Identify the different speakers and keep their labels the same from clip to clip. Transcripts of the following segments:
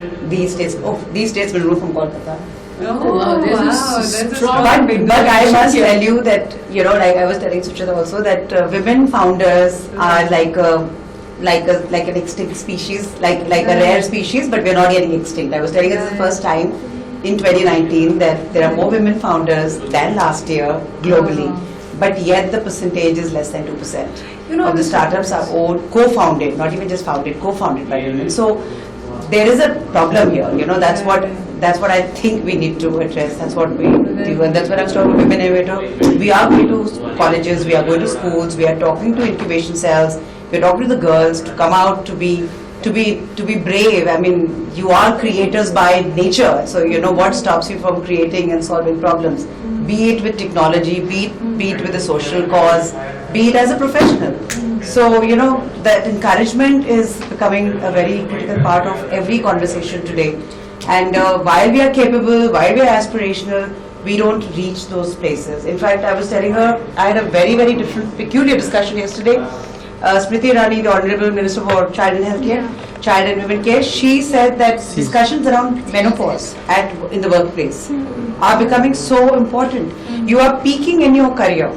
Speaker 1: These days will rule from Kolkata.
Speaker 2: Oh, wow,
Speaker 3: That's a strong.
Speaker 1: But I must tell you that, like I was telling Suchita also, that women founders are like an extinct species, like a rare species, but we're not getting extinct. I was telling you this is the first time in 2019 that there are more women founders than last year globally, but yet the percentage is less than 2%. Of the startups are co-founded, not even just founded, co-founded by women. So there is a problem here. That's what I think we need to address. That's what we do, and that's what I was talking to Women Innovator. We are going to colleges, we are going to schools, we are talking to incubation cells, we are talking to the girls to come out to be brave. I mean, you are creators by nature, so what stops you from creating and solving problems, be it with technology, be it with a social cause, be it as a professional. So that encouragement is becoming a very critical part of every conversation today. And while we are capable, while we are aspirational, we don't reach those places. In fact, I was telling her, I had a very, very different, peculiar discussion yesterday. Smriti Irani, the Honorable Minister for Child and Healthcare, Child and Women Care, she said that discussions around menopause in the workplace are becoming so important. You are peaking in your career,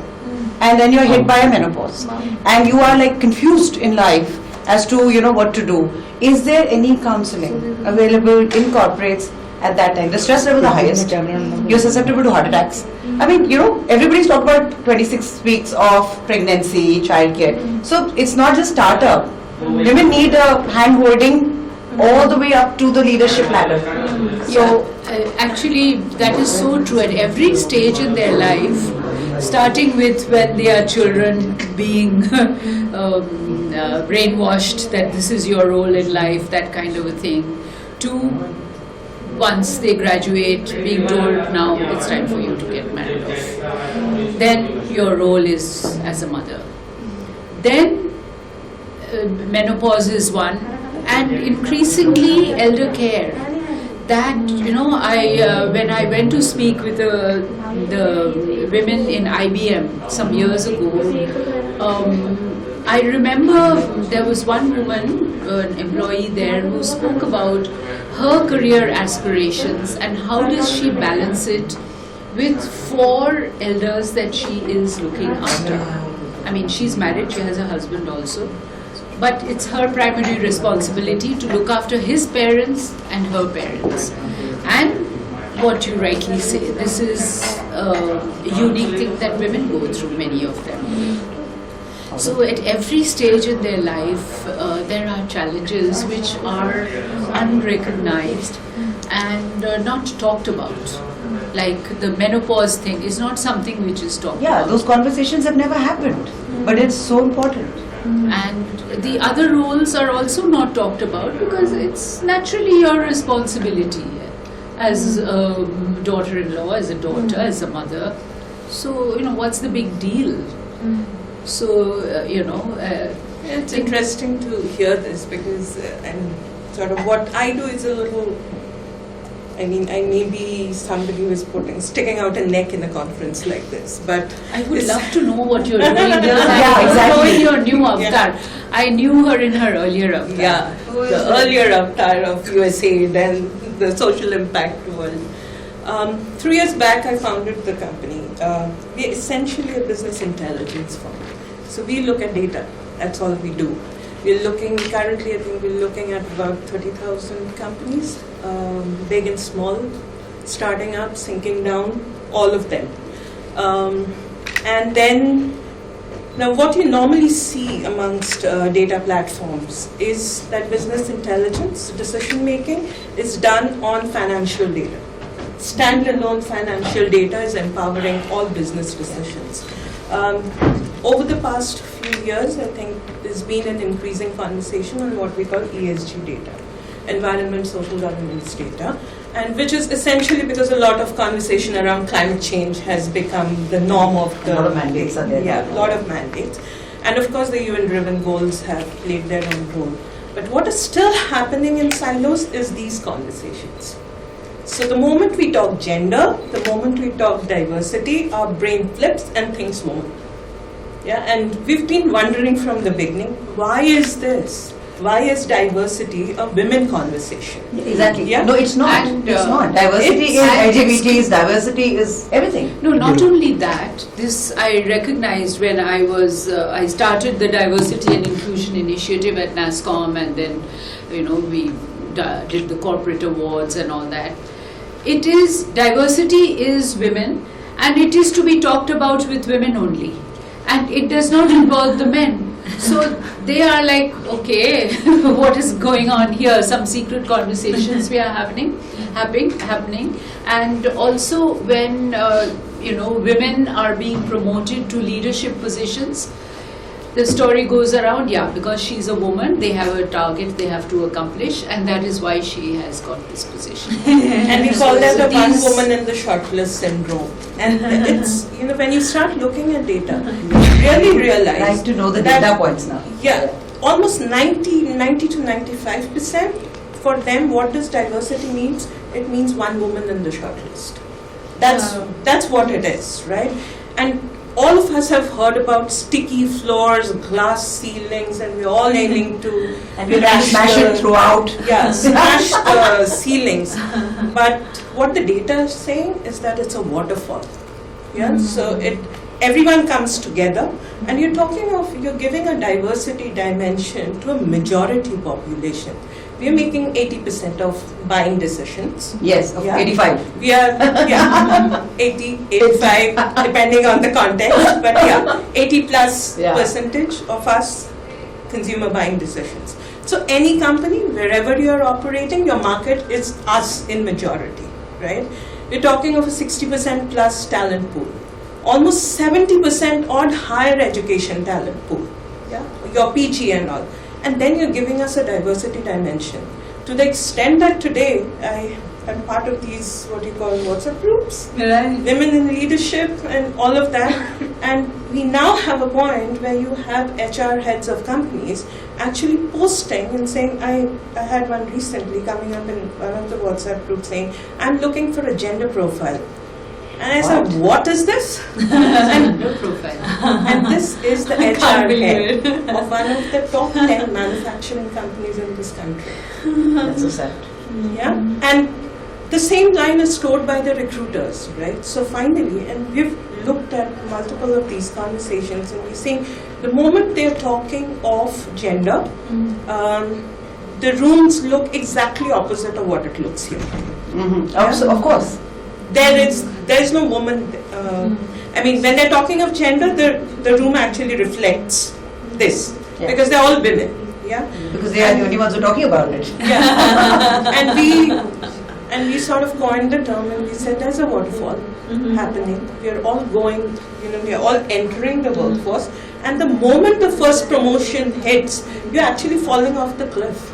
Speaker 1: and then you're hit by a menopause, and you are like confused in life as to what to do. Is there any counseling available in corporates at that time? The stress level is the highest. You're susceptible to heart attacks. I mean, everybody's talking about 26 weeks of pregnancy, childcare. So it's not just startup. Women need a hand-holding all the way up to the leadership ladder. So
Speaker 2: actually, that is so true. At every stage in their life, starting with when they are children, being brainwashed that this is your role in life, that kind of a thing, to once they graduate, being told now it's time for you to get married off. Then your role is as a mother. Then menopause is one, and increasingly elder care. That when I went to speak with the women in IBM some years ago, I remember there was one woman, an employee there, who spoke about her career aspirations and how does she balance it with 4 elders that she is looking after. I mean, she's married, she has a husband also, but it's her primary responsibility to look after his parents and her parents. And what you rightly say, this is a unique thing that women go through, many of them. So at every stage in their life, there are challenges which are unrecognized and not talked about. Like the menopause thing is not something which is talked about.
Speaker 1: Yeah, those conversations have never happened, but it's so important.
Speaker 2: And the other roles are also not talked about because it's naturally your responsibility as a daughter-in-law, as a daughter, as a mother. So, what's the big deal? So,
Speaker 3: it's interesting to hear this because and sort of what I do is a little, I may be somebody who is sticking out a neck in a conference like this, but
Speaker 2: I would love to know what you're doing.
Speaker 1: Yeah, exactly.
Speaker 2: Your new avatar. Yeah. I knew her in her earlier avatar.
Speaker 3: Yeah, the earlier avatar of USAID and the social impact world. 3 years back, I founded the company. We're essentially a business intelligence firm. So we look at data. That's all we do. Currently, I think we're looking at about 30,000 companies, big and small, starting up, sinking down, all of them. And then, now what you normally see amongst data platforms is that business intelligence, decision making, is done on financial data. Standalone financial data is empowering all business decisions. Over the past few years, I think there's been an increasing conversation on what we call ESG data, environment, social governance data, and which is essentially because a lot of conversation around climate change has become the norm of the...
Speaker 1: A lot of mandates are there.
Speaker 3: Yeah, a lot of mandates. And of course, the UN-driven goals have played their own role. But what is still happening in silos is these conversations. So the moment we talk gender, the moment we talk diversity, our brain flips and things move. Yeah, and we've been wondering from the beginning, why is this? why is diversity a women conversation?
Speaker 1: Exactly.
Speaker 3: Yeah.
Speaker 1: No, it's not.
Speaker 2: And,
Speaker 1: it's not. Diversity is
Speaker 2: it's-
Speaker 1: LGBTs. Diversity is everything.
Speaker 2: No, not only that. This I recognized when I started the Diversity and Inclusion Initiative at NASSCOM, and then, we did the corporate awards and all that. Diversity is women, and it is to be talked about with women only, and it does not involve the men. So they are like, okay, what is going on here? Some secret conversations we are happening, and also when women are being promoted to leadership positions, the story goes around, because she's a woman, they have a target they have to accomplish, and that is why she has got this position.
Speaker 3: And we call that
Speaker 2: So
Speaker 3: the one
Speaker 2: these-
Speaker 3: woman in the shortlist syndrome. And it's, when you start looking at data, you really realize.
Speaker 1: Like to know the
Speaker 3: that-
Speaker 1: data points now.
Speaker 3: Yeah, almost 90 to 95% for them, what does diversity means? It means one woman in the shortlist. That's what it is, right? And all of us have heard about sticky floors, glass ceilings, and we're all aiming to
Speaker 1: And we're trying to smash it throughout.
Speaker 3: Yeah, smash the ceilings. But what the data is saying is that it's a waterfall. Yeah, so everyone comes together, and you're giving a diversity dimension to a majority population. We are making 80% of buying decisions.
Speaker 1: Yes, of
Speaker 3: Yeah.
Speaker 1: 85.
Speaker 3: We are 80, 85, depending on the context, but 80 plus
Speaker 1: Yeah.
Speaker 3: percentage of us consumer buying decisions. So any company, wherever you're operating, your market is us in majority, right? We're talking of a 60% plus talent pool, almost 70% odd higher education talent pool, your PG and all. And then you're giving us a diversity dimension. To the extent that today, I am part of these, what you call WhatsApp groups,
Speaker 2: Right.
Speaker 3: women in leadership and all of that. And we now have a point where you have HR heads of companies actually posting and saying, I had one recently coming up in one of the WhatsApp groups saying, I'm looking for a gender profile. And I said, what is this?
Speaker 2: No profile.
Speaker 3: And this is the
Speaker 2: I
Speaker 3: HR
Speaker 2: can't believe
Speaker 3: head of one of the top 10 manufacturing companies in this country.
Speaker 1: That's so sad.
Speaker 3: Yeah, and the same line is stored by the recruiters, right? So finally, and we've looked at multiple of these conversations, and we're seeing the moment they're talking of gender, the rooms look exactly opposite of what it looks here.
Speaker 1: Of course.
Speaker 3: There is no woman. I mean, when they're talking of gender, the room actually reflects this because they're all women. Yeah,
Speaker 1: Because they are the only ones who are talking about it.
Speaker 3: yeah. And we sort of coined the term, and we said there's a waterfall happening. We are all going. We are all entering the workforce, and the moment the first promotion hits, you're actually falling off the cliff.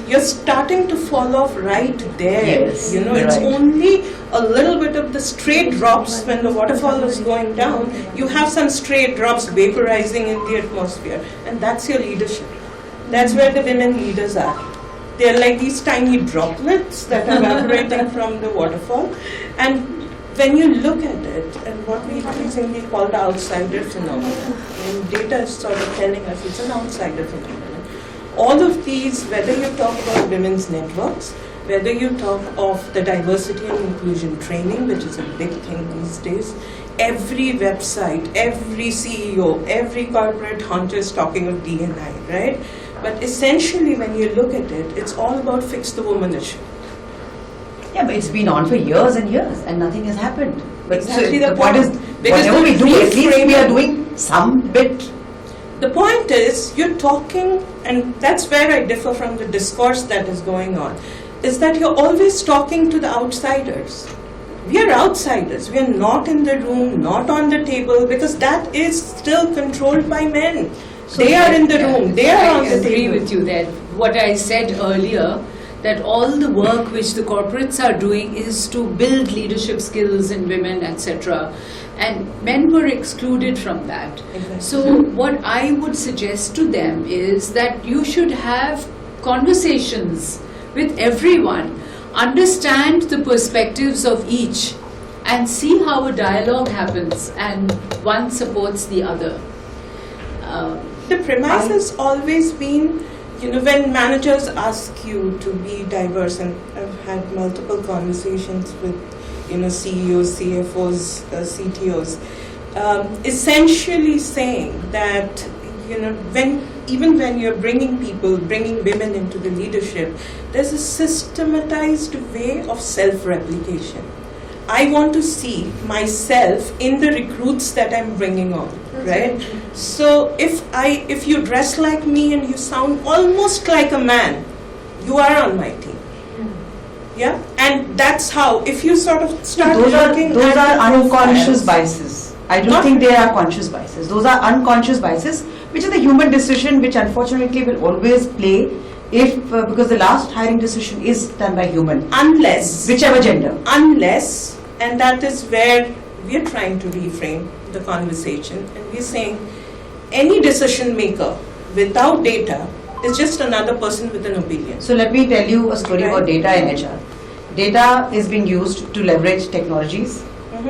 Speaker 3: You're starting to fall off right there.
Speaker 1: Yes,
Speaker 3: It's
Speaker 1: right.
Speaker 3: only a little bit of the stray drops when the waterfall is going down. You have some stray drops vaporizing in the atmosphere, and that's your leadership. That's where the women leaders are. They're like these tiny droplets that are evaporating from the waterfall. And when you look at it, and what we increasingly call the outsider phenomenon, and data is sort of telling us it's an outsider phenomenon. All of these, whether you talk about women's networks, whether you talk of the diversity and inclusion training, which is a big thing these days, every website, every CEO, every corporate hunter is talking of D&I, right? But essentially, when you look at it, it's all about fix the woman issue.
Speaker 1: Yeah, but it's been on for years and years, and nothing has happened. But
Speaker 3: Exactly
Speaker 1: so
Speaker 3: the
Speaker 1: what is
Speaker 3: point. Because
Speaker 1: whatever
Speaker 3: the
Speaker 1: we do, at least we are
Speaker 3: reframing-
Speaker 1: doing some bit.
Speaker 3: The point is, you're talking, and that's where I differ from the discourse that is going on, is that you're always talking to the outsiders. We are outsiders. We are not in the room, not on the table, because that is still controlled by men. They are in the room. They are on the table.
Speaker 2: I agree with you that what I said earlier, that all the work which the corporates are doing is to build leadership skills in women, etc. And men were excluded from that.
Speaker 3: Exactly.
Speaker 2: So what I would suggest to them is that you should have conversations with everyone, understand the perspectives of each, and see how a dialogue happens and one supports the other.
Speaker 3: The premise has always been when managers ask you to be diverse, and I've had multiple conversations with, CEOs, CFOs, CTOs, essentially saying that, when you're bringing women into the leadership, there's a systematized way of self-replication. I want to see myself in the recruits that I'm bringing on, right? So if you dress like me and you sound almost like a man, you are on my team. Yeah, and that's how, if you sort of start
Speaker 1: those
Speaker 3: looking
Speaker 1: are
Speaker 3: at
Speaker 1: unconscious biases. I don't think they are conscious biases. Those are unconscious biases, which is the human decision, which unfortunately will always play because the last hiring decision is done by human.
Speaker 3: Unless,
Speaker 1: whichever gender.
Speaker 3: Unless, and that is where we're trying to reframe the conversation, and we're saying any decision maker without data is just another person with an opinion.
Speaker 1: So let me tell you a story about data in HR. Data is being used to leverage technologies,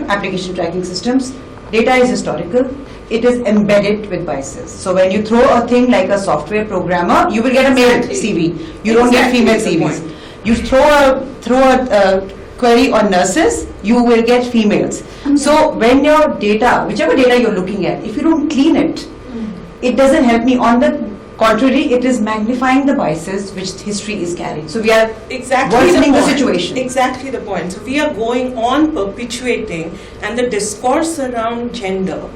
Speaker 1: application tracking systems. Data is historical. It is embedded with biases. So when you throw a thing like a software programmer, you will get a male CV. You don't get female CVs. You throw a query on nurses, you will get females. So when your data, whichever data you're looking at, if you don't clean it, it doesn't help me. On the contrary, it is magnifying the biases which history is carrying. So we are worsening the situation.
Speaker 3: Exactly the point. So we are going on perpetuating, and the discourse around gender,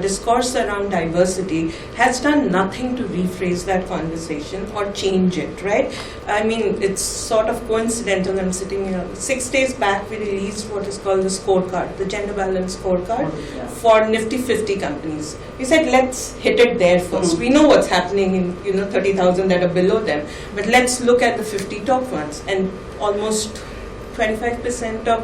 Speaker 3: discourse around diversity has done nothing to rephrase that conversation or change it, right? I mean, it's sort of coincidental. I'm sitting here. 6 days back, we released what is called the scorecard, the gender balance scorecard for Nifty 50 companies. We said, let's hit it there first. We know what's happening in 30,000 that are below them, but let's look at the 50 top ones, and almost 25% of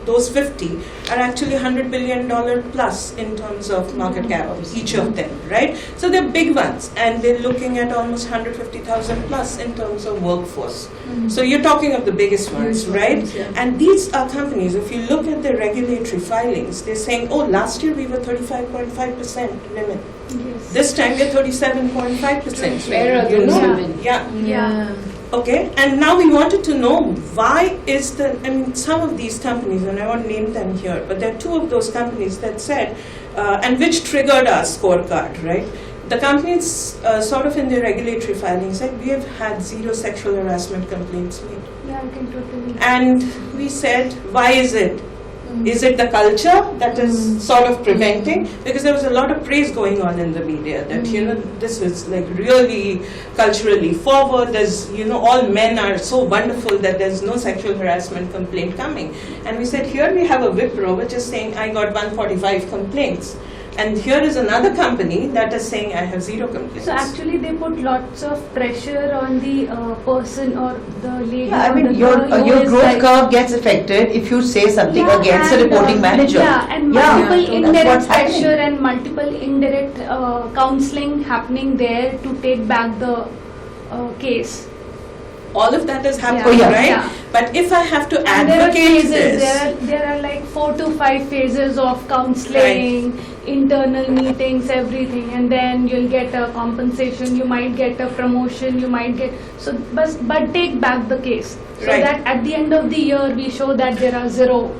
Speaker 3: those 50 are actually $100 billion plus in terms of market cap, each of them, right? So they're big ones, and they're looking at almost 150,000 plus in terms of workforce. So you're talking of the biggest ones, right? And these are companies, if you look at the regulatory filings, they're saying, oh, last year we were 35.5% women.
Speaker 4: Yes.
Speaker 3: This time we're 37.5%.
Speaker 2: Where are those women?
Speaker 3: Yeah. Okay, and now we wanted to know why is some of these companies, and I won't name them here, but there are two of those companies that said, and which triggered our scorecard, right? The companies sort of in their regulatory filings said, we have had 0 sexual harassment complaints made.
Speaker 4: Yeah, I can totally.
Speaker 3: And we said, why is it? Is it the culture that is sort of preventing? Because there was a lot of praise going on in the media that, this is like really culturally forward. There's, all men are so wonderful that there's no sexual harassment complaint coming. And we said, here we have a Wipro which is saying, I got 145 complaints. And here is another company that is saying, I have 0 complaints.
Speaker 4: So actually they put lots of pressure on the person or the lady.
Speaker 1: Yeah, I mean, your growth curve gets affected if you say something against a reporting manager.
Speaker 4: Yeah, and multiple indirect
Speaker 1: happening.
Speaker 4: pressure and multiple indirect counseling happening there to take back the case.
Speaker 3: All of that is happening, right?
Speaker 4: Yeah.
Speaker 3: But if I have to
Speaker 4: And there are
Speaker 3: advocate
Speaker 4: phases,
Speaker 3: this...
Speaker 4: there are like 4 to 5 phases of counseling, internal meetings, everything, and then you'll get a compensation, you might get a promotion, you might get... But take back the case. So that at the end of the year, we show that there are 0.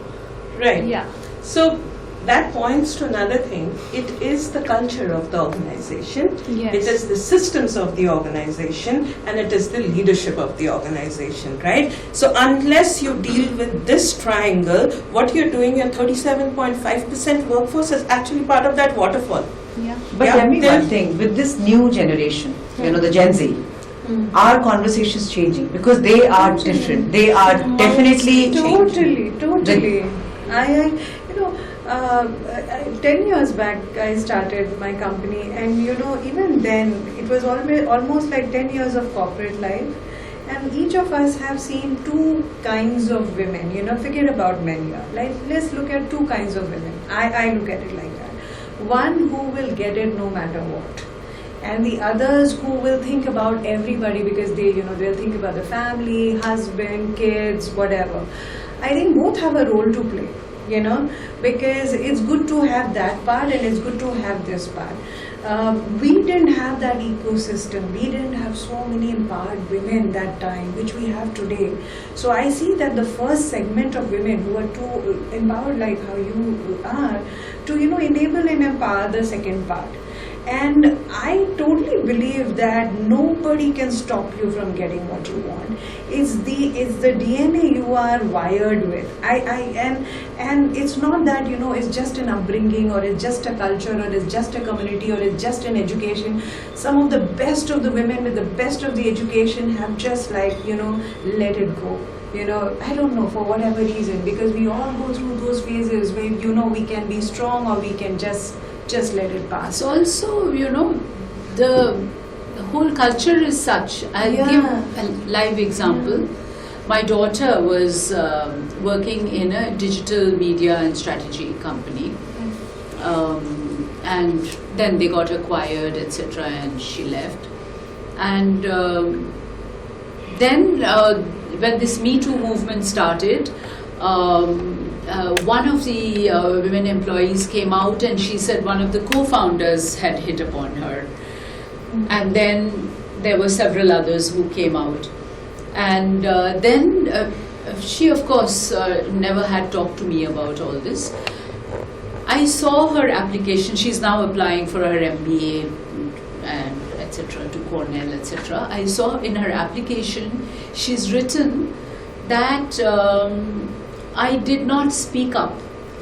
Speaker 3: Right.
Speaker 4: Yeah.
Speaker 3: So that points to another thing. It is the culture of the organization.
Speaker 4: Yes.
Speaker 3: It is the systems of the organization, and it is the leadership of the organization, right? So unless you deal with this triangle, what you're doing, your 37.5% workforce is actually part of that waterfall.
Speaker 4: Yeah.
Speaker 1: But tell me one thing, with this new generation, the Gen Z, our conversation is changing because they are different. They are definitely changing.
Speaker 5: Totally. I 10 years back I started my company, and even then it was almost like 10 years of corporate life, and each of us have seen 2 kinds of women. Forget about men here. Like, let's look at 2 kinds of women. I look at it like that. One who will get it no matter what, and the others who will think about everybody because they'll think about the family, husband, kids, whatever. I think both have a role to play, because it's good to have that part and it's good to have this part. we didn't have that ecosystem. We didn't have so many empowered women that time, which we have today. So I see that the first segment of women who are too empowered, like how you are, to enable and empower the second part. And I totally believe that nobody can stop you from getting what you want. It's the DNA you are wired with. And it's not that it's just an upbringing, or it's just a culture, or it's just a community, or it's just an education. Some of the women with the best of the education have just let it go. I don't know, for whatever reason, because we all go through those phases where we can be strong, or we can just let it pass.
Speaker 2: So also, the whole culture is such. I'll give a live example. My daughter was working in a digital media and strategy company, and then they got acquired, etc., and she left. And then when this Me Too movement started, one of the women employees came out and she said one of the co-founders had hit upon her. And then there were several others who came out. And then she, of course, never had talked to me about all this. I saw her application. She's now applying for her MBA and etc. to Cornell, etc. I saw in her application she's written that I did not speak up,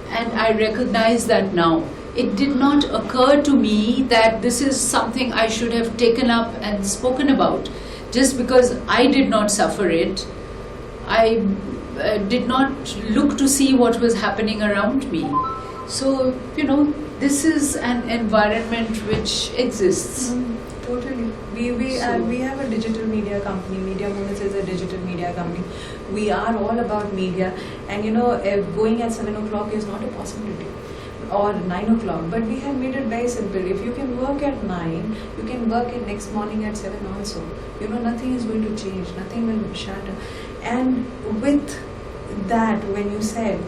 Speaker 2: and I recognize that now. It did not occur to me that this is something I should have taken up and spoken about. Just because I did not suffer it, I did not look to see what was happening around me. So, this is an environment which exists.
Speaker 5: Totally. We have a digital media company. Media Moments is a digital media company. We are all about media, and going at 7 o'clock is not a possibility, or 9 o'clock. But we have made it very simple. If you can work at 9, you can work at next morning at 7 also. Nothing is going to change. Nothing will shatter. And with that, when you said,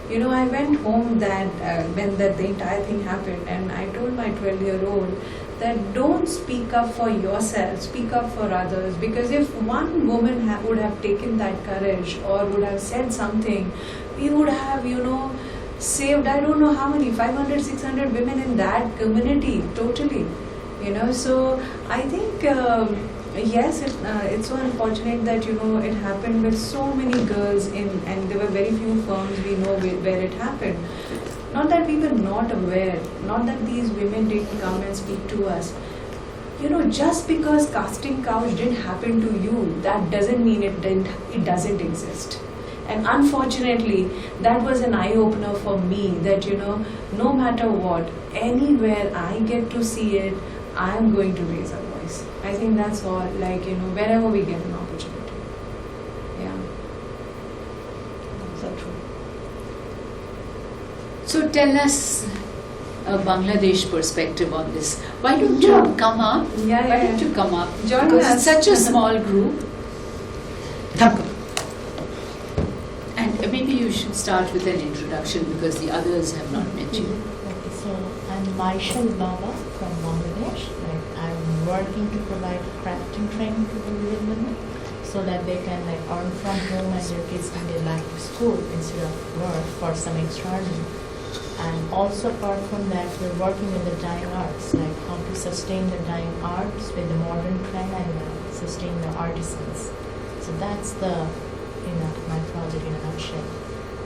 Speaker 5: I went home when the entire thing happened, and I told my 12-year-old that don't speak up for yourself, speak up for others. Because if one woman would have taken that courage, or would have said something, we would have, saved, I don't know how many, 500, 600 women in that community, totally. So I think, yes, it's so unfortunate that, it happened with so many girls and there were very few firms we know where it happened. Not that we were not aware, not that these women didn't come and speak to us. Just because casting couch didn't happen to you, that doesn't mean it doesn't exist. And unfortunately, that was an eye-opener for me that, no matter what, anywhere I get to see it, I am going to raise a voice. I think that's all, wherever we get an opportunity. Yeah. So true.
Speaker 2: So tell us a Bangladesh perspective on this. Why don't you come up? Why don't you come up?
Speaker 5: Join
Speaker 2: because
Speaker 5: us.
Speaker 2: it's such a small group. And maybe you should start with an introduction because the others have not met you.
Speaker 6: Okay, so I'm Maishal Baba from Bangladesh. I'm working to provide crafting training to the women so that they can earn from home and their kids can get back to school instead of work for some extra earning. And also apart from that, we're working with the dying arts, like how to sustain the dying arts with the modern trend and sustain the artisans. So that's my project in a nutshell.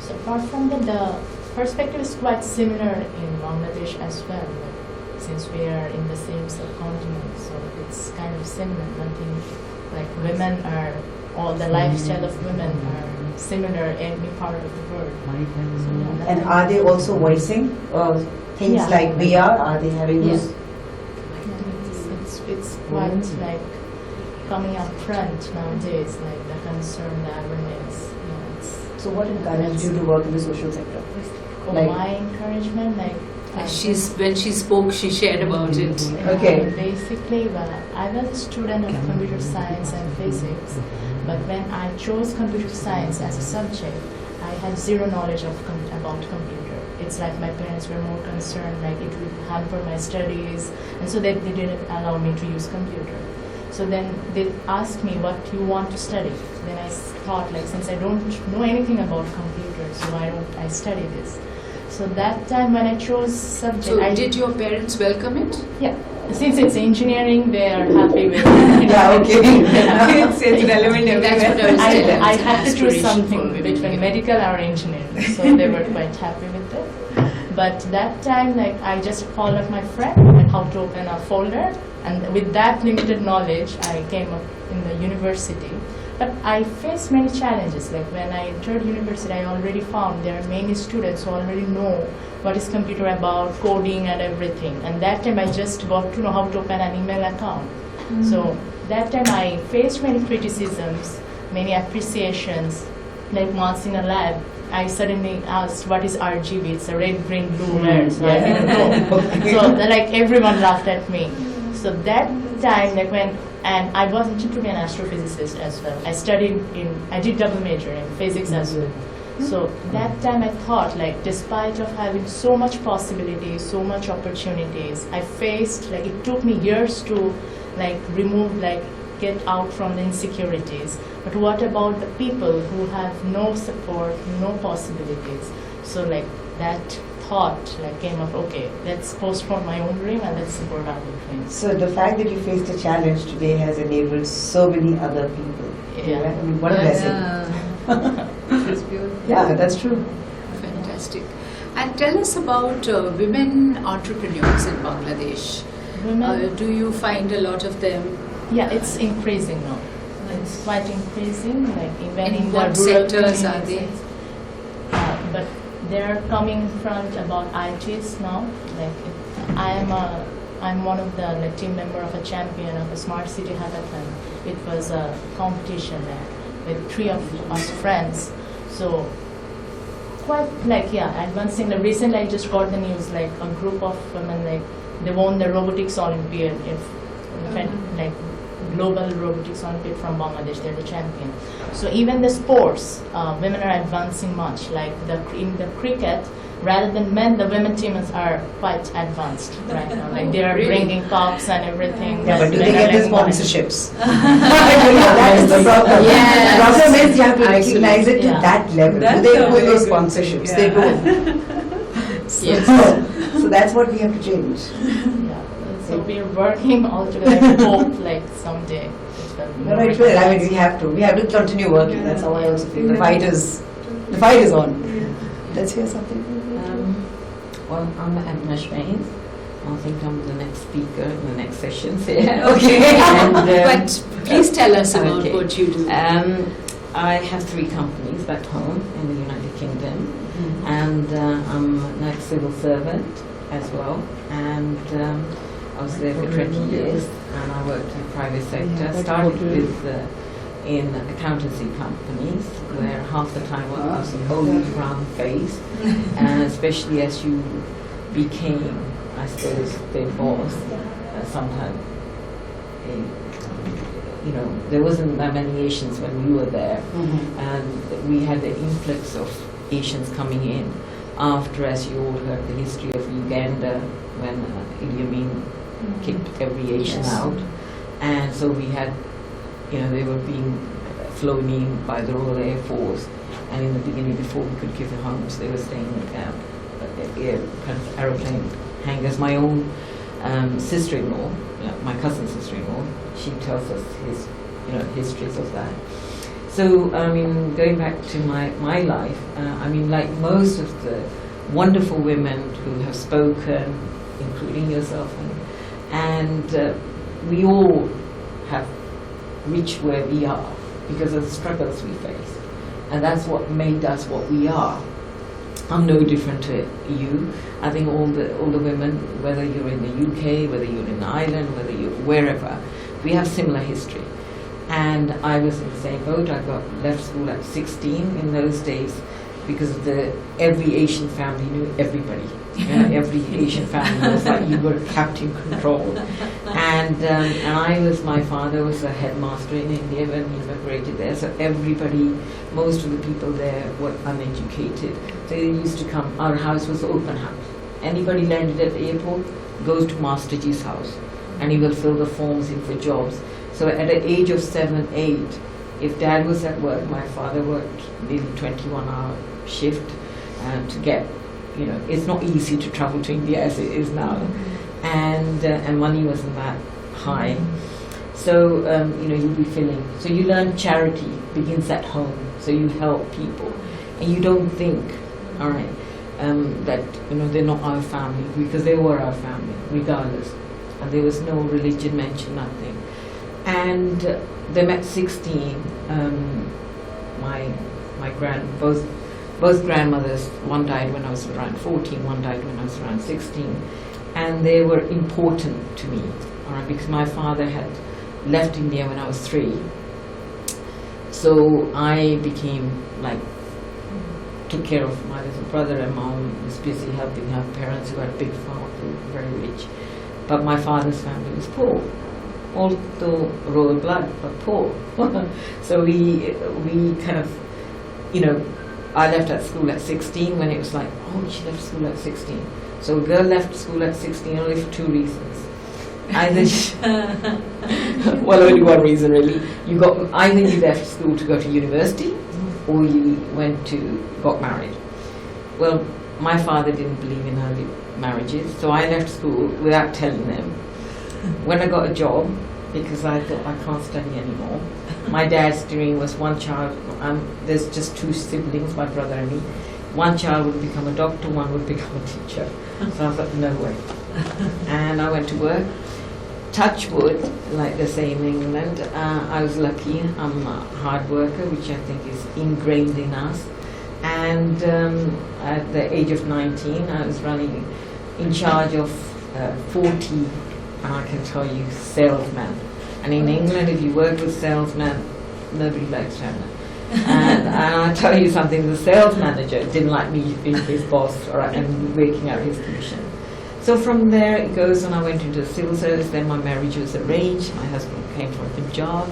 Speaker 6: So apart from that, the perspective is quite similar in Bangladesh as well. Since we are in the same subcontinent, so it's kind of similar. Nothing like women are, all the lifestyle of women are similar in every part of the world. So,
Speaker 1: And are they also voicing things like we are? Are they having those?
Speaker 6: It's quite coming up front nowadays, the concern, the awareness.
Speaker 1: So what encouraged you to work in the social sector?
Speaker 6: My encouragement,
Speaker 2: When she spoke, she shared about it.
Speaker 1: Okay.
Speaker 6: Basically, I was a student of computer science and physics, but when I chose computer science as a subject, I had zero knowledge of about computer. It's like my parents were more concerned like it would hamper my studies, and so they didn't allow me to use computer. So then they asked me what you want to study. Then I thought like since I don't know anything about computers, so why don't I study this? So that time when I chose subject,
Speaker 2: So did your parents welcome it?
Speaker 6: yeah. Since it's engineering, they are happy with it.
Speaker 1: Yeah, okay.
Speaker 5: It's relevant
Speaker 2: That's what
Speaker 5: everywhere.
Speaker 2: I was telling.
Speaker 6: I
Speaker 2: It's an
Speaker 6: had to choose
Speaker 2: aspiration for
Speaker 6: something
Speaker 2: women,
Speaker 6: between
Speaker 2: yeah.
Speaker 6: medical or engineering, so they were quite happy with it. But that time, like I just followed my friend and how to open a folder, and with that limited knowledge, I came up in the university. But I faced many challenges. Like when I entered university, I already found there are many students who already know what is computer about, coding and everything. And that time I just got to know how to open an email account. So that time I faced many criticisms, many appreciations. Like once in a lab, I suddenly asked, what is RGB? It's a red, green, blue, red. So I didn't know. So like everyone laughed at me. So that time, like when, and I was interested to be an astrophysicist as well. I did double major in physics as well. So that time I thought, like, despite of having so much possibilities, so much opportunities, I faced, like, it took me years to, like, get out from the insecurities. But what about the people who have no support, no possibilities? So, like, that thought, like, came up, okay, let's postpone my own dream and let's support other dreams.
Speaker 1: So the fact that you faced a challenge today has enabled so many other people.
Speaker 6: Yeah.
Speaker 1: I mean, what a blessing.
Speaker 2: It's beautiful.
Speaker 1: Yeah, that's true.
Speaker 2: Fantastic. And tell us about women entrepreneurs in Bangladesh.
Speaker 6: Women,
Speaker 2: Do you find a lot of them?
Speaker 6: yeah, it's increasing now. It's quite increasing, like even
Speaker 2: In
Speaker 6: in
Speaker 2: what
Speaker 6: the rural
Speaker 2: sectors are
Speaker 6: communities. But they're coming from about ITs now. Like I'm one of the team member of a champion of a smart city hackathon. It was a competition there with 3 of us friends. So quite like advancing. Recently I just got the news like a group of women like they won the robotics Olympiad in fact like global robotics Olympiad from Bangladesh. They're the champion. So even the sports, women are advancing much. Like in the cricket, rather than men, the women teams are quite advanced right now. Like they are
Speaker 2: Really?
Speaker 6: bringing cups and everything.
Speaker 1: Yeah, but do
Speaker 6: Men
Speaker 1: they
Speaker 6: are
Speaker 1: get the
Speaker 6: like women.
Speaker 1: sponsorships? That is the problem.
Speaker 2: Yes.
Speaker 1: The problem is you have to recognize it to
Speaker 6: Yeah.
Speaker 1: that level.
Speaker 5: That's
Speaker 1: Do they
Speaker 5: a
Speaker 1: do
Speaker 5: very
Speaker 1: those
Speaker 5: good
Speaker 1: sponsorships?
Speaker 5: thing,
Speaker 1: They
Speaker 5: yeah.
Speaker 1: don't.
Speaker 2: Yes.
Speaker 1: So that's what we have to change.
Speaker 6: Yeah. So we're working all together. I hope like someday. it will be
Speaker 1: No,
Speaker 6: more
Speaker 1: it will. I mean,
Speaker 6: recognized.
Speaker 1: we have to continue working. That's how I also feel. The fight is on. Let's hear something.
Speaker 7: Well, I'm Emma Schmein. I think I'm the next speaker in the next sessions here.
Speaker 2: Okay.
Speaker 7: And,
Speaker 2: But please tell us about
Speaker 7: okay.
Speaker 2: what you do.
Speaker 7: I have 3 companies back home in the United Kingdom, and I'm an ex-civil servant as well. And I was there for 20 years, and I worked in the private sector. Started with in accountancy companies, where half the time I was the old round face, and especially as you became, I suppose, their boss, sometimes, there wasn't that many Asians when we were there, and we had the influx of Asians coming in after, as you all heard, the history of Uganda, when Idi Amin kicked every Asian out, and so we had, they were being flown in by the Royal Air Force, and in the beginning, before we could give them homes, they were staying kind of aeroplane hangars. My own sister-in-law, my cousin's sister-in-law, she tells us histories of that. So, I mean, going back to my life, I mean, like most of the wonderful women who have spoken, including yourself, and we all have reached where we are because of the struggles we face, and that's what made us what we are. I'm no different to you. I think all the women, whether you're in the UK, whether you're in Ireland, whether you're wherever, we have similar history. And I was in the same boat. I left school at 16 in those days because every Asian family knew everybody. Every Asian family was like you were kept in control. And And my father was a headmaster in India when he immigrated there, so most of the people there were uneducated. So they used to come, our house was open house. Anybody landed at the airport goes to Masterji's house and he will fill the forms in for jobs. So at the age of 7, 8, if dad was at work, my father worked nearly 21-hour shift to get, it's not easy to travel to India as it is now. And money wasn't that high. So, you'll be filling. So you learn charity begins at home. So you help people. And you don't think, all right, that, they're not our family, because they were our family, regardless. And there was no religion mentioned, nothing. And they met 16. Both grandmothers, one died when I was around 14, one died when I was around 16. And they were important to me, all right, because my father had left India when I was 3. So I became took care of my little brother, and mom was busy helping her parents who had big farm, who were very rich. But my father's family was poor, although royal blood, but poor. So we kind of, I left at school at 16 when it was like, oh, she left school at 16. So a girl left school at 16 only for 2 reasons. Well, only one reason really. Either you left school to go to university, or you got married. Well, my father didn't believe in early marriages, so I left school without telling them. When I got a job, because I thought I can't study anymore, my dad's dream was one child. There's just 2 siblings, my brother and me. One child would become a doctor, one would become a teacher. So I thought, no way. And I went to work. Touch wood, like they say in England, I was lucky. I'm a hard worker, which I think is ingrained in us. And at the age of 19, I was running in charge of 40, I can tell you, salesmen. And in England, if you work with salesmen, nobody likes them. And I'll tell you something, the sales manager didn't like me being his boss and working out his commission. So from there it goes, and I went into the civil service. Then my marriage was arranged. My husband came from Punjab,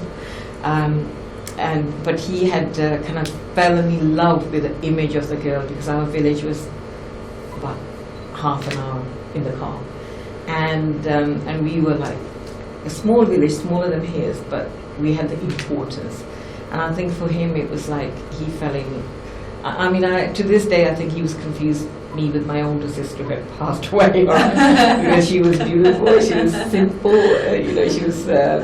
Speaker 7: but he had kind of fell in love with the image of the girl, because our village was about half an hour in the car, and we were like a small village, smaller than his, but we had the importance. And I think for him it was like he fell in. To this day I think he was confused me with my older sister who had passed away, because she was beautiful, she was simple, she was a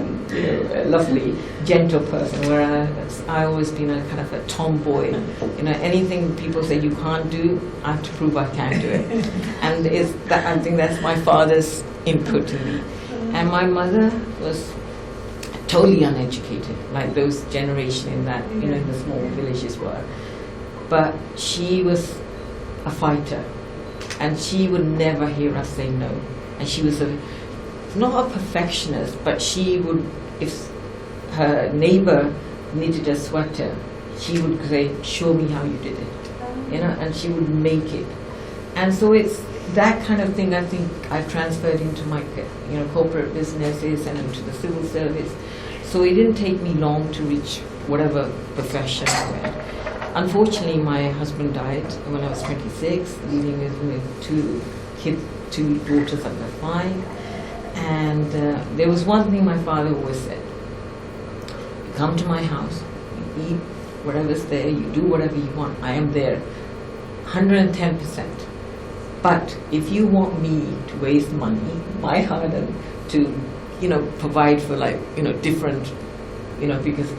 Speaker 7: lovely, gentle person. Whereas I always been a kind of a tomboy. Anything people say you can't do, I have to prove I can do it. And I think that's my father's input to me. And my mother was totally uneducated, like those generation in that, in the small villages were. But she was a fighter, and she would never hear us say no. And she was not a perfectionist, but she would, if her neighbor needed a sweater, she would say, show me how you did it, and she would make it. And so it's that kind of thing I think I've transferred into my corporate businesses and into the civil service. So it didn't take me long to reach whatever profession I went. Unfortunately, my husband died when I was 26, leaving me with two daughters under 5. And there was one thing my father always said: you come to my house, you eat whatever's there, you do whatever you want, I am there, 110%. But if you want me to waste money, my hard-earned, to provide for different, because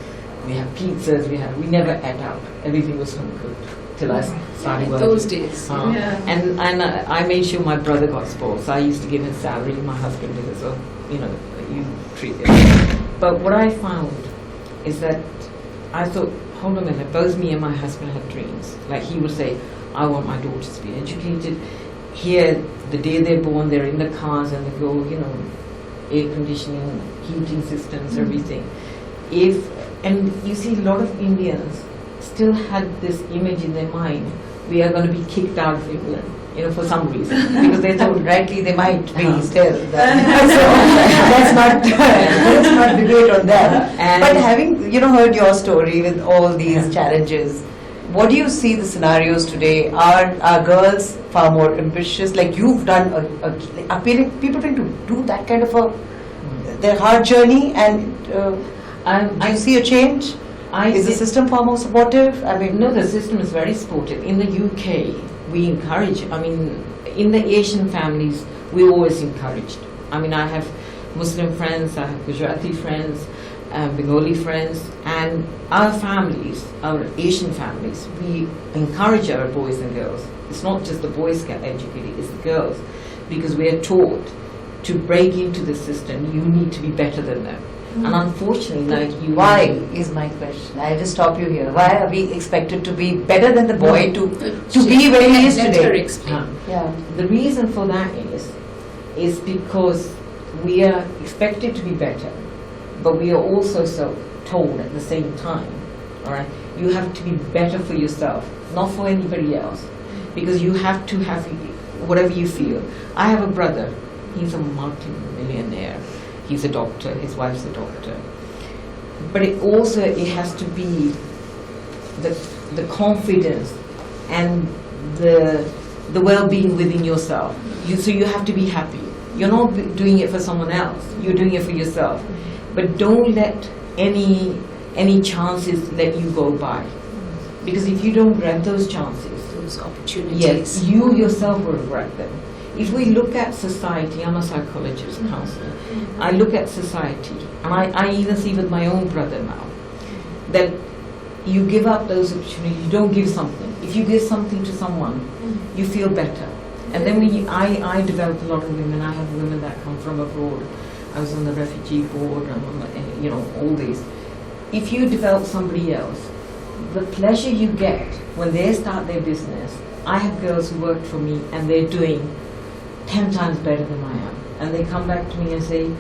Speaker 7: we have pizzas, we never ate out. Everything was home cooked till I started working.
Speaker 2: Those days.
Speaker 7: And I made sure my brother got spoiled. So I used to give him salary. My husband did as well. You treat it. But what I found is that I thought, hold on a minute. Both me and my husband had dreams. Like he would say, I want my daughters to be educated. Here, the day they're born, they're in the cars and they go, air conditioning, heating systems, everything. And you see, a lot of Indians still had this image in their mind: we are going to be kicked out of England. for some reason, because they thought
Speaker 1: Rightly, they might be
Speaker 7: Uh-huh.
Speaker 1: still. So let's not debate on that.
Speaker 7: And-
Speaker 1: But having heard your story with all these challenges, what do you see the scenarios today? Are girls far more ambitious? Like you've done are people trying to do that kind of their hard journey, and do you see a change? Is the system far more supportive? I mean,
Speaker 7: No, the system is very supportive. In the UK, we encourage, in the Asian families, we always encouraged. I have Muslim friends, I have Gujarati friends, Bengali friends, and our families, our Asian families, we encourage our boys and girls. It's not just the boys get educated, it's the girls. Because we are taught to break into the system, you need to be better than them. And unfortunately,
Speaker 1: why is my question? I'll just stop you here. Why are we expected to be better than the boy to be where he is
Speaker 2: Let her
Speaker 1: today?
Speaker 2: explain.
Speaker 1: Yeah.
Speaker 7: The reason for that is because we are expected to be better, but we are also so told at the same time, all right, you have to be better for yourself, not for anybody else, because you have to have whatever you feel. I have a brother, he's a multi-millionaire, he's a doctor, his wife's a doctor, but it has to be the confidence and the well-being within yourself. So you have to be happy. You're not doing it for someone else. You're doing it for yourself. But don't let any chances let you go by. Because if you don't grab those chances,
Speaker 2: Those opportunities.
Speaker 7: yes, you yourself will regret them. If we look at society, I'm a psychologist, counselor. I look at society, and I even see with my own brother now, that you give up those opportunities, you don't give something. If you give something to someone, you feel better. And then I develop a lot of women. I have women that come from abroad. I was on the refugee board, all these. If you develop somebody else, the pleasure you get when they start their business. I have girls who worked for me and they're doing 10 times better than I am. And they come back to me and say,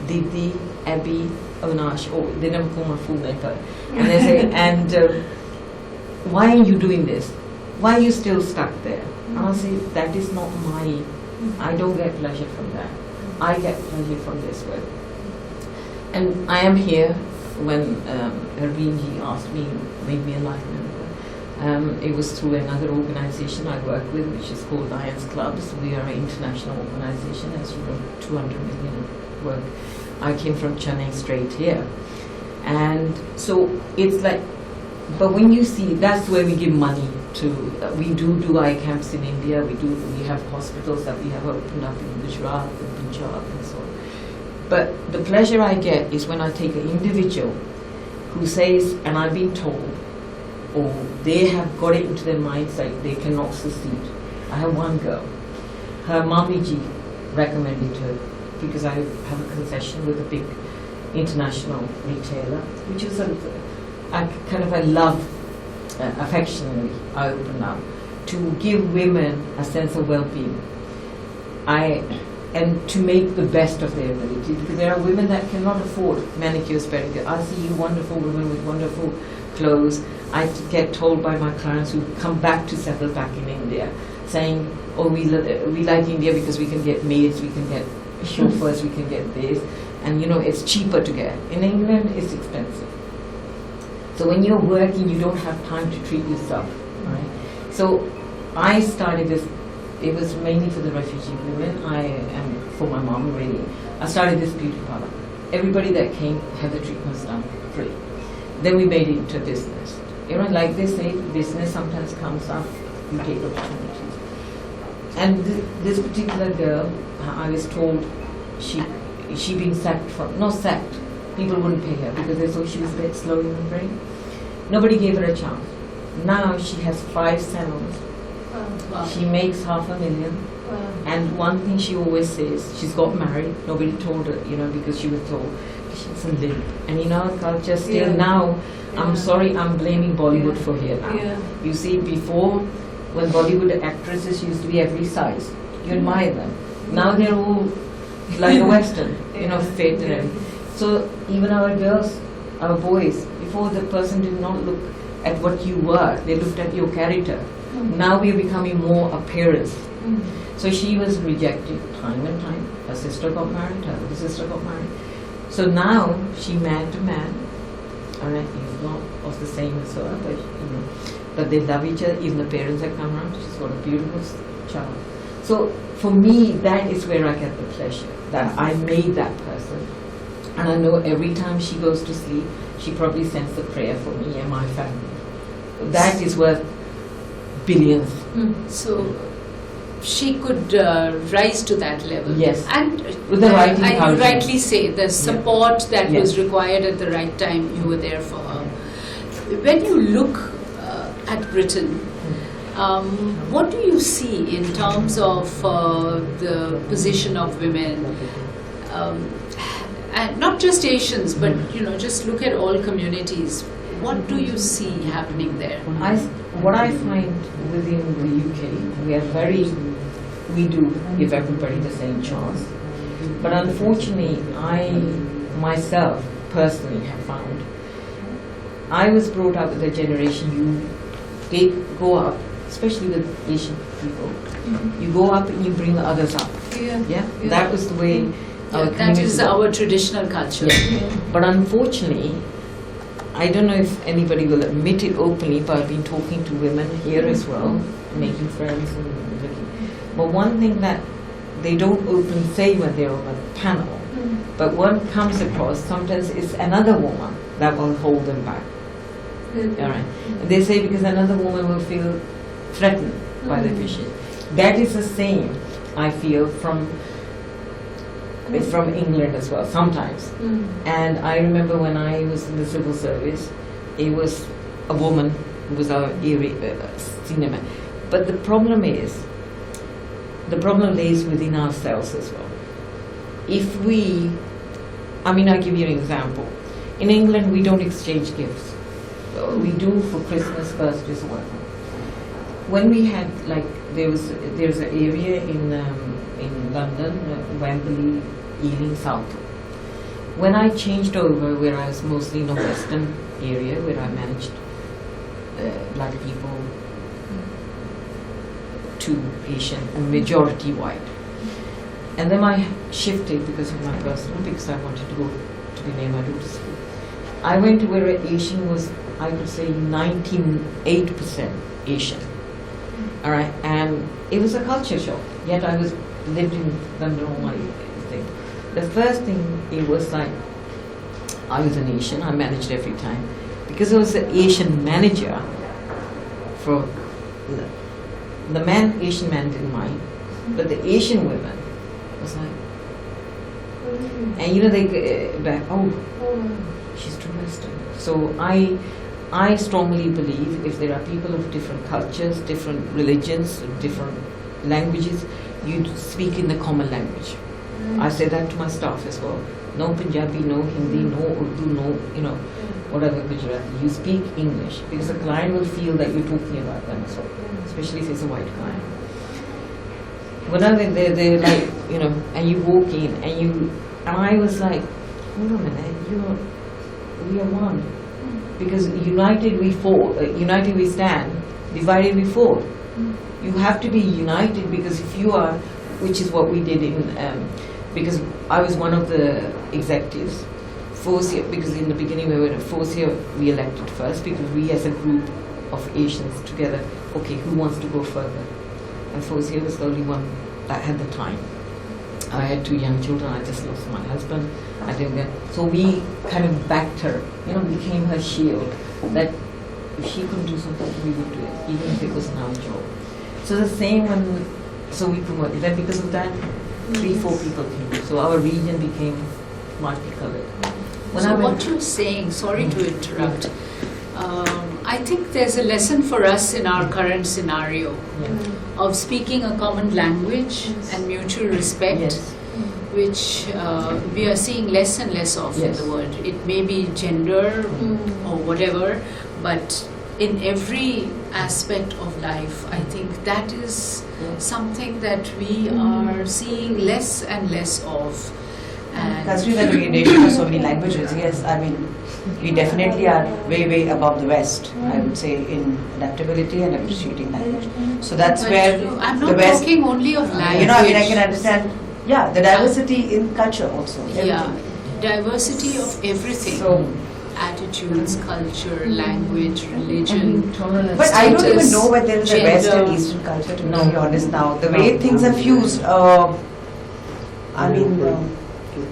Speaker 7: Didi, Abby, Avinash, they never call my full name, but, and they say, why are you doing this? Why are you still stuck there? And I'll say, that is not I don't get pleasure from that. I get pleasure from this work. And I am here when Arvind asked me, made me a life member. It was through another organization I work with, which is called Lions Clubs. We are an international organization, as you know, 200 million work. I came from Chennai straight here. And so it's like, but when you see, that's where we give money to, we do eye camps in India, we have hospitals that we have opened up in Gujarat and Punjab and so on. But the pleasure I get is when I take an individual who says, and I've been told, or they have got it into their minds that they cannot succeed. I have one girl, her Mamiji recommended her because I have a concession with a big international retailer, which is a love, affectionately I open up to give women a sense of well-being. And to make the best of their ability, because there are women that cannot afford manicures, pedicures. I see wonderful women with wonderful clothes. I get told by my clients who come back to settle back in India, saying, "Oh, we like India because we can get maids, we can get chauffeurs, we can get this, and it's cheaper to get. In England, it's expensive. So when you're working, you don't have time to treat yourself, right? So I started this. It was mainly for the refugee women. For my mom, really. I started this beauty parlor. Everybody that came had the treatments done free. Then we made it into a business. Like they say, business sometimes comes up, you take opportunities. And this particular girl, I was told she been sacked from, not sacked, people wouldn't pay her because they thought she was a bit slow in the brain. Nobody gave her a chance. Now she has 5 salons.
Speaker 2: Wow.
Speaker 7: She makes $500,000. And one thing she always says, she's got married, nobody told her, because she was told she's a limp. And in our culture still now, I'm sorry, I'm blaming Bollywood for here now.
Speaker 5: Yeah.
Speaker 7: You see, before, when Bollywood actresses used to be every size, you admire them. Now they're all like a Western, fit and everything. So even our girls, our boys, before the person did not look at what you were. They looked at your character. Now we are becoming more appearance. So she was rejected time and time. Her sister got married, her other sister got married. So now she man to man. Alright, he's not of the same as her, but but they love each other. Even the parents have come around. She's got a beautiful child. So for me, that is where I get the pleasure, that I made that person. And I know every time she goes to sleep, she probably sends a prayer for me and my family. That is worth billions.
Speaker 2: So she could rise to that level.
Speaker 7: Yes.
Speaker 2: And
Speaker 7: With the right
Speaker 2: I
Speaker 7: encouragement.
Speaker 2: rightly say the support that
Speaker 7: Yes.
Speaker 2: was required at the right time, you were there for her. When you look at Britain, what do you see in terms of the position of women? And not just Asians, but just look at all communities. What do you see happening there?
Speaker 7: What I find within the UK, we do give everybody the same chance. But unfortunately, I myself personally have found, I was brought up with a generation, they go up, especially with Asian people, you go up and you bring others up. Yeah? That was the way our
Speaker 2: That is
Speaker 7: community-
Speaker 2: our traditional culture.
Speaker 7: But unfortunately, I don't know if anybody will admit it openly, but I've been talking to women here as well, making friends and looking. But one thing that they don't openly say when they're on a panel, but what comes across sometimes is another woman that will hold them back. All right. And they say because another woman will feel threatened by the vision. That is the same, I feel, from England as well, sometimes. And I remember when I was in the civil service, it was a woman who was our senior man. But the problem lays within ourselves as well. I'll give you an example. In England, we don't exchange gifts. We do for Christmas, birthdays, or whatever. When we had, there's an area in London, Wembley, Ealing, South. When I changed over, where I was mostly in a western area, where I managed black people to Asian, and majority white. And then I shifted because of my personal, because I wanted to go to be near my daughter's school. I went to where Asian was, I could say 98% Asian. All right, and it was a culture shock. Yet I lived in London all my thing. The first thing, it was like, I was an Asian, I managed every time. Because I was an Asian manager, for the Asian man didn't mind, but the Asian women was like, and they she's too Western. So I strongly believe if there are people of different cultures, different religions, different languages, you speak in the common language. I say that to my staff as well. No Punjabi, no Hindi, no Urdu, no, whatever Gujarati. You speak English because the client will feel that you're talking about them as well, especially if it's a white client. Whenever they're like, and you walk in and I was like, hold on a minute, we are one. Because united we fall, united we stand, divided we fall. You have to be united because if you are, which is what we did because I was one of the executives, because in the beginning we were at Fosia, we elected first because we as a group of Asians together, okay, who wants to go further? And Fosia was the only one that had the time. I had 2 young children, I just lost my husband. I didn't get, so we kind of backed her, became her shield, that if she could do something, we would do it, even if it was our job. So the same so we promoted that. Because of that, 3-4 people came. So our region became multicolored.
Speaker 2: What you're saying, sorry to interrupt, I think there's a lesson for us in our current scenario of speaking a common language and mutual respect, which we are seeing less and less of in the world. It may be gender or whatever, but in every aspect of life, I think that is something that we are seeing less and less of. And
Speaker 1: Considering that we nation has so many languages, we definitely are way above the West, I would say, in adaptability and appreciating language. So that's
Speaker 2: But
Speaker 1: where
Speaker 2: I'm
Speaker 1: the
Speaker 2: not
Speaker 1: West,
Speaker 2: talking only of language.
Speaker 1: you know, I mean, I can understand, yeah, the diversity in culture also.
Speaker 2: Yeah,
Speaker 1: everything.
Speaker 2: diversity of everything.
Speaker 1: So,
Speaker 2: Attitudes, culture, language, religion.
Speaker 1: but I don't even
Speaker 2: status,
Speaker 1: know whether there is a West
Speaker 2: gender.
Speaker 1: and Eastern culture, to
Speaker 7: No.
Speaker 1: be honest now. The
Speaker 7: No.
Speaker 1: way things are fused, I mean,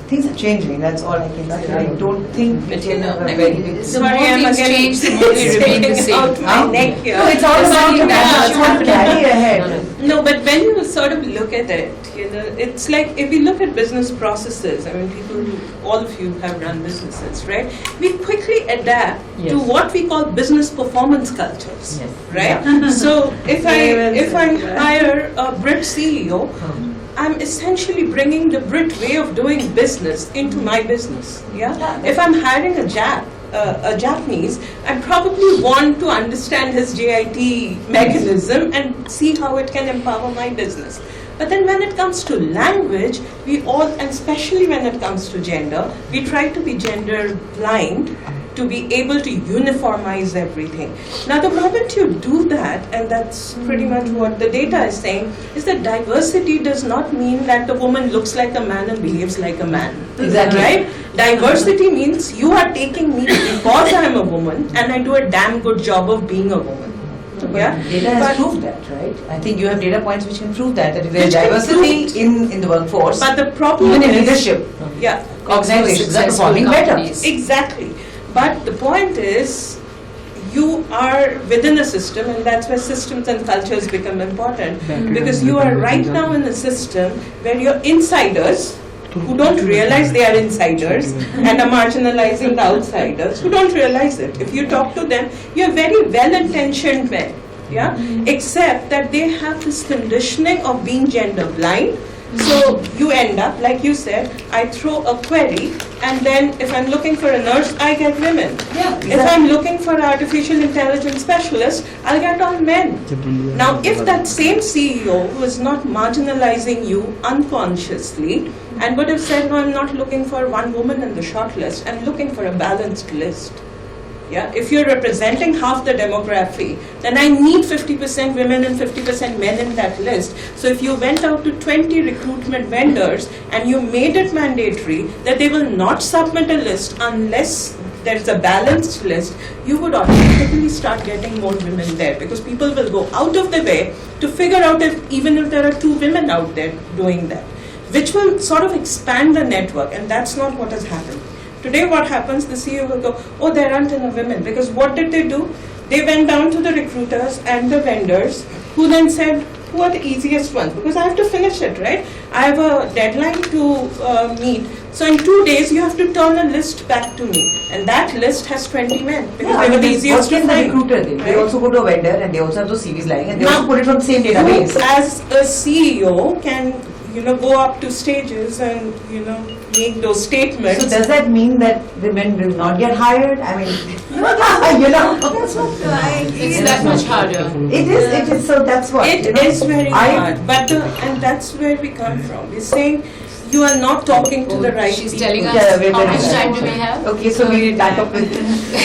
Speaker 1: things are changing, that's all I can say. I don't think we can have a very big...
Speaker 2: The more things change, the more they remain the same.
Speaker 3: out my neck here.
Speaker 1: No, it's all about you, that's what carry ahead.
Speaker 3: No, but when you sort of look at it, you know, it's like if we look at business processes, I mean, all of you have run businesses, right? We quickly adapt to
Speaker 7: Yes.
Speaker 3: what we call business performance cultures,
Speaker 7: Yes.
Speaker 3: right? So if I hire a Brit CEO,
Speaker 7: Hmm.
Speaker 3: I'm essentially bringing the Brit way of doing business into my business. Yeah. If I'm hiring a Japanese, I probably want to understand his JIT mechanism and see how it can empower my business. But then when it comes to language, we all, and especially when it comes to gender, we try to be gender blind to be able to uniformize everything. Now the moment you do that, and that's pretty much what the data is saying, is that diversity does not mean that the woman looks like a man and behaves like a man.
Speaker 1: Exactly.
Speaker 3: Right? Diversity means you are taking me because I am a woman and I do a damn good job of being a woman. Yeah?
Speaker 1: Data has
Speaker 3: But-
Speaker 1: proved that, right? I think you have data points which can prove that if there is
Speaker 3: Which can
Speaker 1: diversity in the workforce,
Speaker 3: But the problem
Speaker 1: even in
Speaker 3: is,
Speaker 1: leadership,
Speaker 3: yeah,
Speaker 1: organizations are
Speaker 2: Successful
Speaker 1: performing better.
Speaker 2: companies.
Speaker 3: exactly. But the point is, you are within a system, and that's where systems and cultures become important. Because you are right now in a system where you're insiders who don't realize they are insiders and are marginalizing the outsiders who don't realize it. If you talk to them, you're very well-intentioned men, yeah? Except that they have this conditioning of being gender blind. So you end up, like you said, I throw a query, and then if I'm looking for a nurse, I get women.
Speaker 1: Yeah,
Speaker 3: If I'm looking for an artificial intelligence specialist, I'll get all men. Now, if that same CEO who is not marginalizing you unconsciously and would have said, no, I'm not looking for one woman in the short list, I'm looking for a balanced list. Yeah, if you're representing half the demography, then I need 50% women and 50% men in that list. So if you went out to 20 recruitment vendors and you made it mandatory that they will not submit a list unless there's a balanced list, you would automatically start getting more women there, because people will go out of the way to figure out even if there are 2 women out there doing that, which will sort of expand the network, and that's not what has happened. Today what happens, the CEO will go, oh, there aren't enough women, because what did they do? They went down to the recruiters and the vendors, who then said, who are the easiest ones? Because I have to finish it, right? I have a deadline to meet. So in 2 days, you have to turn a list back to me. And that list has 20 men, because
Speaker 1: Yeah,
Speaker 3: they
Speaker 1: I
Speaker 3: were
Speaker 1: mean,
Speaker 3: the
Speaker 1: what
Speaker 3: easiest to
Speaker 1: can the
Speaker 3: find.
Speaker 1: recruiter do? They
Speaker 3: right?
Speaker 1: also go to a vendor and they also have those CVs lying and they
Speaker 3: Now,
Speaker 1: also put it from the same
Speaker 3: You,
Speaker 1: database.
Speaker 3: as a CEO, can go up to stages and make those statements.
Speaker 1: So does that mean that women will not get hired? I mean,
Speaker 5: That's what
Speaker 2: It's that much harder.
Speaker 1: it is, so that's what.
Speaker 3: It is very hard, but and that's where we come from. We're saying you are not talking to the right
Speaker 2: She's
Speaker 3: people.
Speaker 2: telling us
Speaker 1: Yeah, we're
Speaker 2: how
Speaker 1: very
Speaker 2: much
Speaker 1: right.
Speaker 2: time do we have?
Speaker 1: Okay, so we back up with